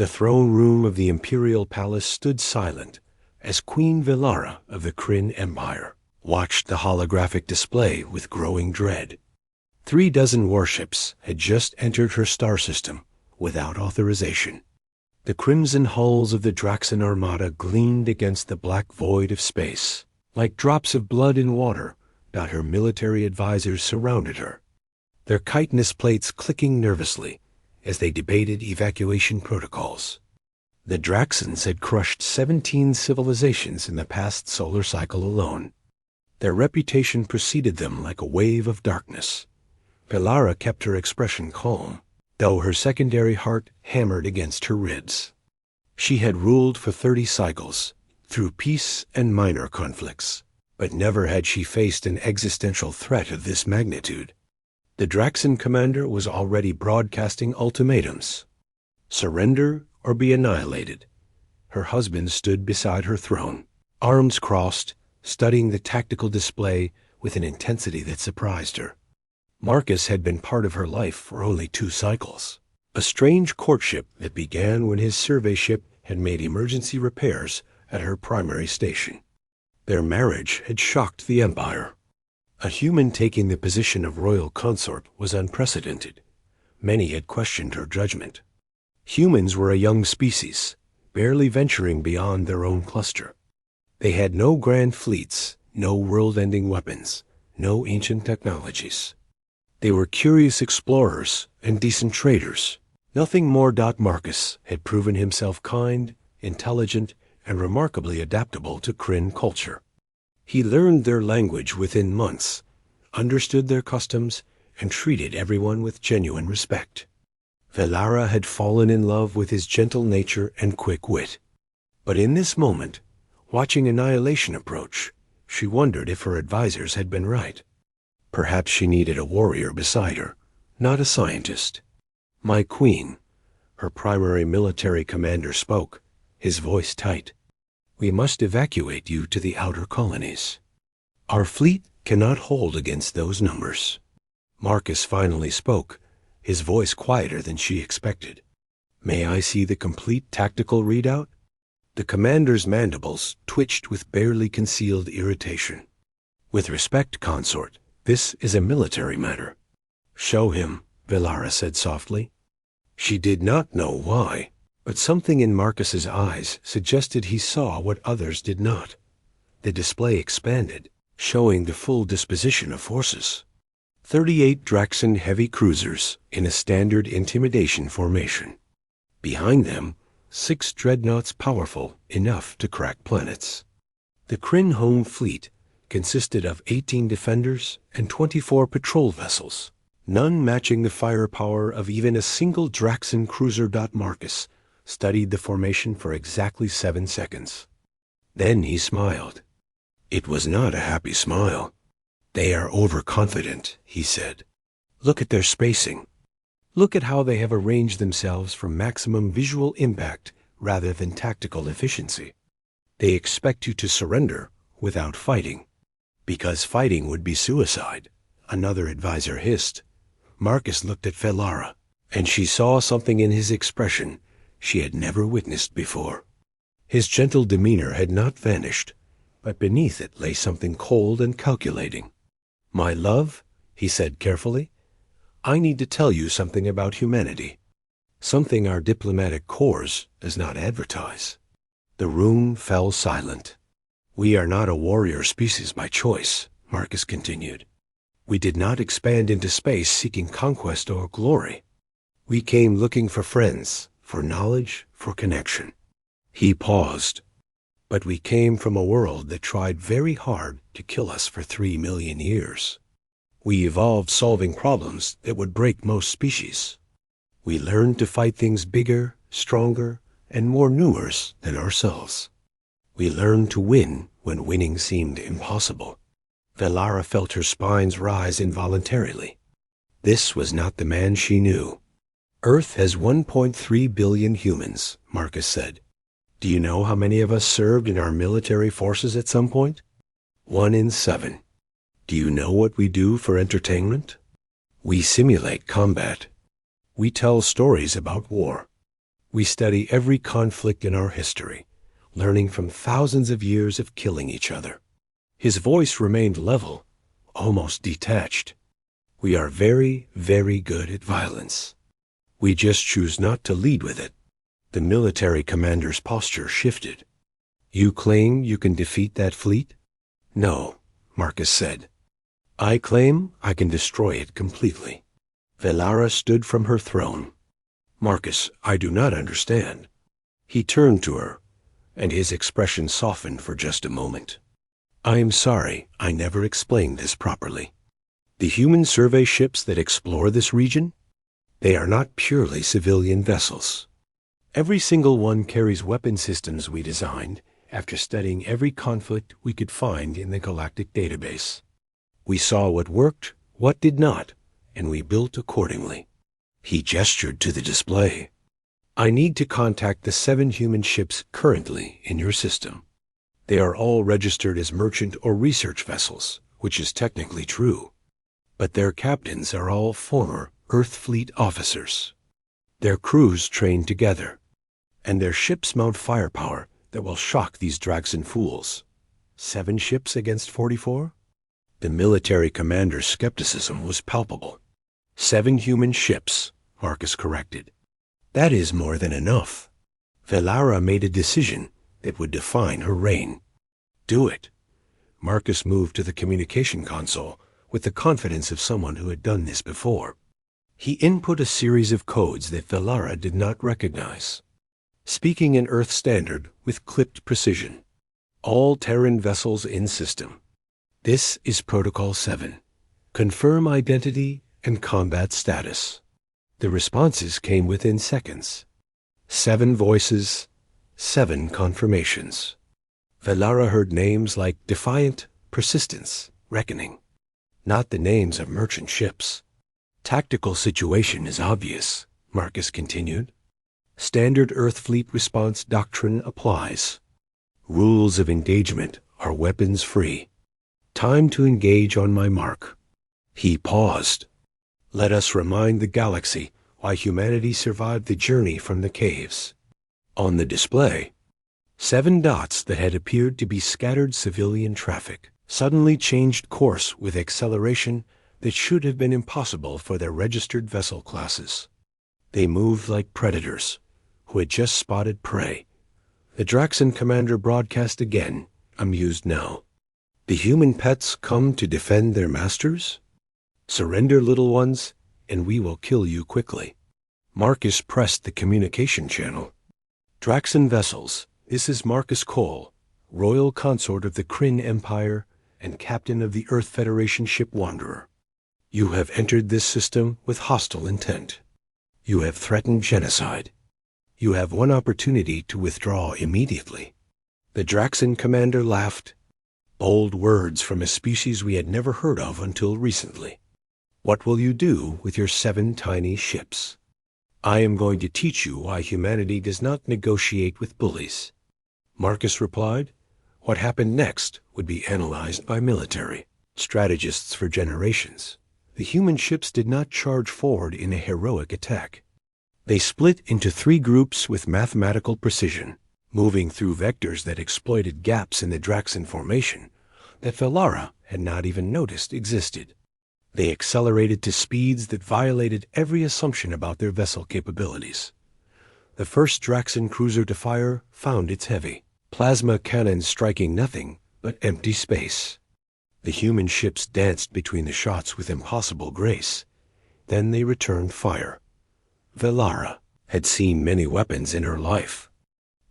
The throne room of the Imperial Palace stood silent as Queen Velara of the Kryn Empire watched the holographic display with growing dread. 36 warships had just entered her star system without authorization. The crimson hulls of the Draxan Armada gleamed against the black void of space. Like drops of blood in water, her military advisors surrounded her, their chitinous plates clicking nervously as they debated evacuation protocols. The Draxans had crushed 17 civilizations in the past solar cycle alone. Their reputation preceded them like a wave of darkness. Velara kept her expression calm, though her secondary heart hammered against her ribs. She had ruled for 30 cycles, through peace and minor conflicts, but never had she faced an existential threat of this magnitude. The Draxan commander was already broadcasting ultimatums. Surrender or be annihilated. Her husband stood beside her throne, arms crossed, studying the tactical display with an intensity that surprised her. Marcus had been part of her life for only 2 cycles, a strange courtship that began when his survey ship had made emergency repairs at her primary station. Their marriage had shocked the Empire. A human taking the position of royal consort was unprecedented. Many had questioned her judgment. Humans were a young species, barely venturing beyond their own cluster. They had no grand fleets, no world-ending weapons, no ancient technologies. They were curious explorers and decent traders. Nothing more. Marcus had proven himself kind, intelligent, and remarkably adaptable to Kryn culture. He learned their language within months, understood their customs, and treated everyone with genuine respect. Velara had fallen in love with his gentle nature and quick wit. But in this moment, watching annihilation approach, she wondered if her advisors had been right. Perhaps she needed a warrior beside her, not a scientist. "My queen," her primary military commander spoke, his voice tight. "We must evacuate you to the outer colonies. Our fleet cannot hold against those numbers." Marcus finally spoke, his voice quieter than she expected. "May I see the complete tactical readout?" The commander's mandibles twitched with barely concealed irritation. "With respect, consort, this is a military matter." "Show him," Velara said softly. She did not know why, but something in Marcus's eyes suggested he saw what others did not. The display expanded, showing the full disposition of forces. 38 Draxan heavy cruisers in a standard intimidation formation. Behind them, 6 dreadnoughts powerful enough to crack planets. The Kryn home fleet consisted of 18 defenders and 24 patrol vessels, none matching the firepower of even a single Draxan cruiser. Marcus studied the formation for exactly 7 seconds. Then he smiled. It was not a happy smile. "They are overconfident," he said. "Look at their spacing. Look at how they have arranged themselves for maximum visual impact rather than tactical efficiency. They expect you to surrender without fighting. Because fighting would be suicide," another advisor hissed. Marcus looked at Velara, and she saw something in his expression she had never witnessed before. His gentle demeanor had not vanished, but beneath it lay something cold and calculating. "My love," he said carefully, "I need to tell you something about humanity. Something our diplomatic corps does not advertise." The room fell silent. "We are not a warrior species by choice," Marcus continued. "We did not expand into space seeking conquest or glory. We came looking for friends, for knowledge, for connection." He paused. "But we came from a world that tried very hard to kill us for 3 million years. We evolved solving problems that would break most species. We learned to fight things bigger, stronger, and more numerous than ourselves. We learned to win when winning seemed impossible." Velara felt her spines rise involuntarily. This was not the man she knew. "Earth has 1.3 billion humans," Marcus said. "Do you know how many of us served in our military forces at some point? 1 in 7. Do you know what we do for entertainment? We simulate combat. We tell stories about war. We study every conflict in our history, learning from thousands of years of killing each other. His voice remained level, almost detached. We are very, very good at violence. We just choose not to lead with it. The military commander's posture shifted. You claim you can defeat that fleet? No, Marcus said. I claim I can destroy it completely. Velara stood from her throne. Marcus, I do not understand. He turned to her, and his expression softened for just a moment. I am sorry I never explained this properly. The human survey ships that explore this region, they are not purely civilian vessels. Every single one carries weapon systems we designed after studying every conflict we could find in the galactic database. We saw what worked, what did not, and we built accordingly. He gestured to the display. I need to contact the 7 human ships currently in your system. They are all registered as merchant or research vessels, which is technically true. But their captains are all former Earth Fleet officers. Their crews train together, and their ships mount firepower that will shock these Draxan fools. 7 ships against 44? The military commander's skepticism was palpable. 7 human ships, Marcus corrected. That is more than enough. Velara made a decision that would define her reign. Do it. Marcus moved to the communication console with the confidence of someone who had done this before. He input a series of codes that Velara did not recognize. Speaking in Earth Standard with clipped precision. All Terran vessels in system. This is Protocol 7. Confirm identity and combat status. The responses came within seconds. 7 voices, 7 confirmations. Velara heard names like Defiant, Persistence, Reckoning. Not the names of merchant ships. Tactical situation is obvious, Marcus continued. Standard Earth Fleet response doctrine applies. Rules of engagement are weapons-free. Time to engage on my mark. He paused. Let us remind the galaxy why humanity survived the journey from the caves. On the display, 7 dots that had appeared to be scattered civilian traffic suddenly changed course with acceleration that should have been impossible for their registered vessel classes. They moved like predators who had just spotted prey. The Draxan commander broadcast again, amused now. The human pets come to defend their masters? Surrender, little ones, and we will kill you quickly. Marcus pressed the communication channel. Draxan vessels, this is Marcus Cole, royal consort of the Kryn Empire and captain of the Earth Federation ship Wanderer. You have entered this system with hostile intent. You have threatened genocide. You have one opportunity to withdraw immediately. The Draxan commander laughed. Bold words from a species we had never heard of until recently. What will you do with your 7 tiny ships? I am going to teach you why humanity does not negotiate with bullies. Marcus replied, what happened next would be analyzed by military strategists for generations. The human ships did not charge forward in a heroic attack. They split into 3 groups with mathematical precision, moving through vectors that exploited gaps in the Draxan formation that Velara had not even noticed existed. They accelerated to speeds that violated every assumption about their vessel capabilities. The first Draxan cruiser to fire found its heavy, plasma cannons striking nothing but empty space. The human ships danced between the shots with impossible grace. Then they returned fire. Velara had seen many weapons in her life.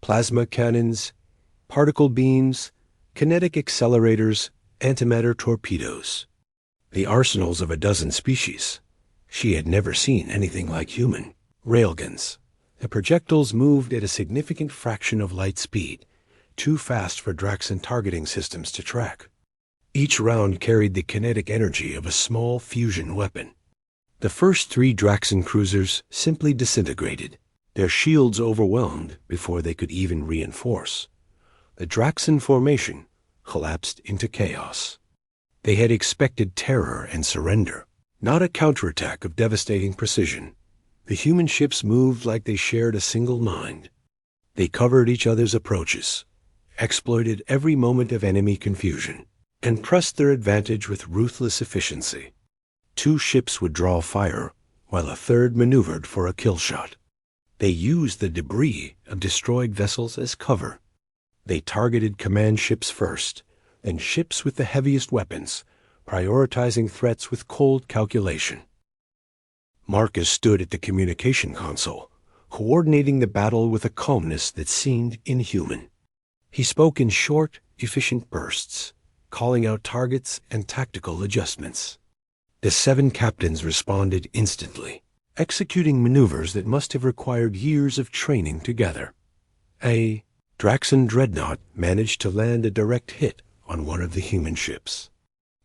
Plasma cannons, particle beams, kinetic accelerators, antimatter torpedoes. The arsenals of a dozen species. She had never seen anything like human. Railguns. The projectiles moved at a significant fraction of light speed, too fast for Draxan targeting systems to track. Each round carried the kinetic energy of a small fusion weapon. The first 3 Draxan cruisers simply disintegrated, their shields overwhelmed before they could even reinforce. The Draxan formation collapsed into chaos. They had expected terror and surrender, not a counterattack of devastating precision. The human ships moved like they shared a single mind. They covered each other's approaches, exploited every moment of enemy confusion, and pressed their advantage with ruthless efficiency. 2 ships would draw fire, while a third maneuvered for a kill shot. They used the debris of destroyed vessels as cover. They targeted command ships first, and ships with the heaviest weapons, prioritizing threats with cold calculation. Marcus stood at the communication console, coordinating the battle with a calmness that seemed inhuman. He spoke in short, efficient bursts, calling out targets and tactical adjustments. The 7 captains responded instantly, executing maneuvers that must have required years of training together. A Draxan dreadnought managed to land a direct hit on one of the human ships.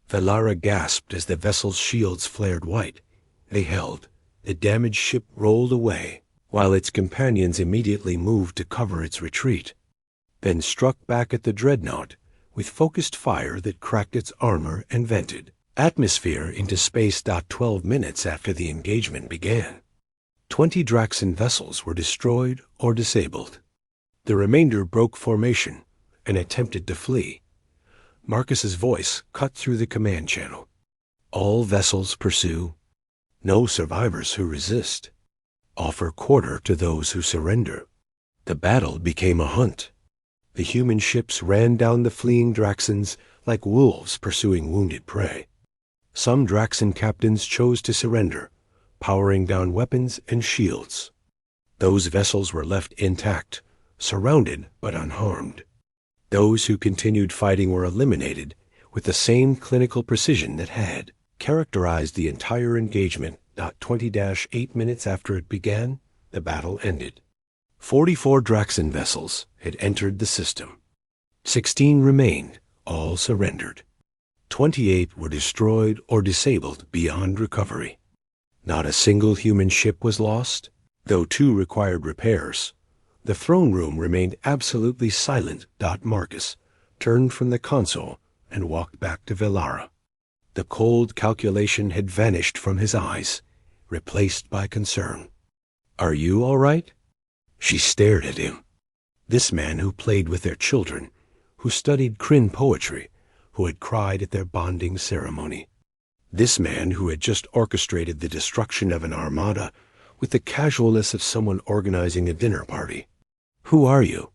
Velara gasped as the vessel's shields flared white. They held. The damaged ship rolled away, while its companions immediately moved to cover its retreat, then struck back at the dreadnought with focused fire that cracked its armor and vented atmosphere into space. 12 minutes after the engagement began, 20 Draxan vessels were destroyed or disabled. The remainder broke formation and attempted to flee. Marcus's voice cut through the command channel. All vessels pursue. No survivors who resist. Offer quarter to those who surrender. The battle became a hunt. The human ships ran down the fleeing Draxans like wolves pursuing wounded prey. Some Draxan captains chose to surrender, powering down weapons and shields. Those vessels were left intact, surrounded but unharmed. Those who continued fighting were eliminated with the same clinical precision that had characterized the entire engagement. 20-8 minutes after it began, the battle ended. 44 Draxan vessels had entered the system. 16 remained, all surrendered. 28 were destroyed or disabled beyond recovery. Not a single human ship was lost, though 2 required repairs. The throne room remained absolutely silent. Marcus turned from the console and walked back to Velara. The cold calculation had vanished from his eyes, replaced by concern. "Are you all right?" She stared at him. This man who played with their children, who studied Kryn poetry, who had cried at their bonding ceremony. This man who had just orchestrated the destruction of an armada with the casualness of someone organizing a dinner party. "Who are you?"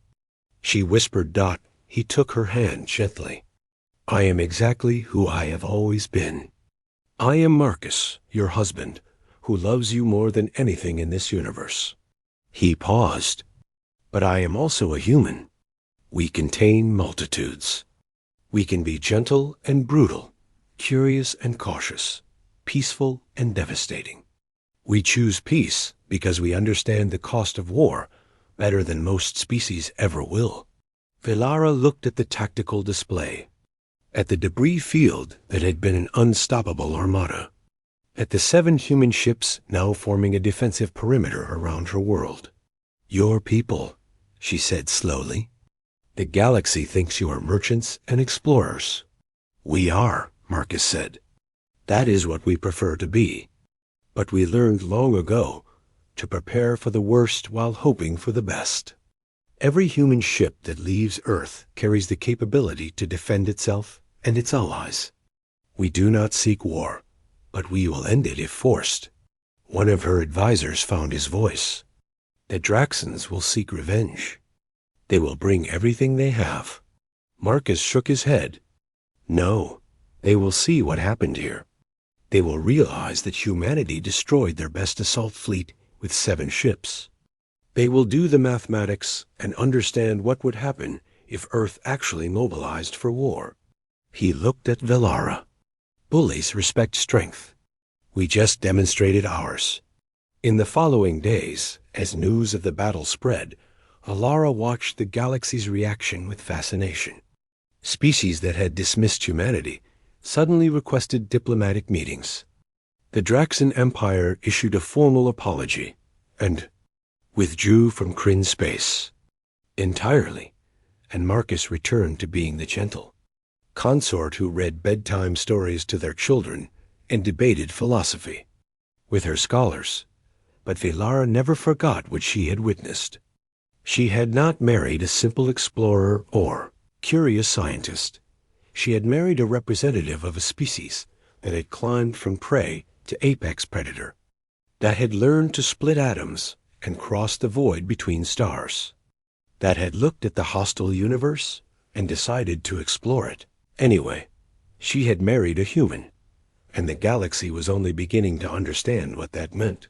She whispered. He took her hand gently. "I am exactly who I have always been. I am Marcus, your husband, who loves you more than anything in this universe." He paused. "But I am also a human. We contain multitudes. We can be gentle and brutal, curious and cautious, peaceful and devastating. We choose peace because we understand the cost of war better than most species ever will." Velara looked at the tactical display, at the debris field that had been an unstoppable armada, at the 7 human ships now forming a defensive perimeter around her world. "Your people," she said slowly. "The galaxy thinks you are merchants and explorers." "We are," Marcus said. "That is what we prefer to be. But we learned long ago to prepare for the worst while hoping for the best. Every human ship that leaves Earth carries the capability to defend itself and its allies. We do not seek war, but we will end it if forced." One of her advisors found his voice. "The Draxans will seek revenge. They will bring everything they have." Marcus shook his head. "No, they will see what happened here. They will realize that humanity destroyed their best assault fleet with 7 ships. They will do the mathematics and understand what would happen if Earth actually mobilized for war." He looked at Velara. "Bullies respect strength. We just demonstrated ours." In the following days, as news of the battle spread, Alara watched the galaxy's reaction with fascination. Species that had dismissed humanity suddenly requested diplomatic meetings. The Draxan Empire issued a formal apology and withdrew from Kryn space entirely, and Marcus returned to being the gentle consort who read bedtime stories to their children and debated philosophy with her scholars, But Velara never forgot what she had witnessed. She had not married a simple explorer or curious scientist. She had married a representative of a species that had climbed from prey to apex predator, that had learned to split atoms and cross the void between stars, that had looked at the hostile universe and decided to explore it. Anyway, she had married a human, and the galaxy was only beginning to understand what that meant.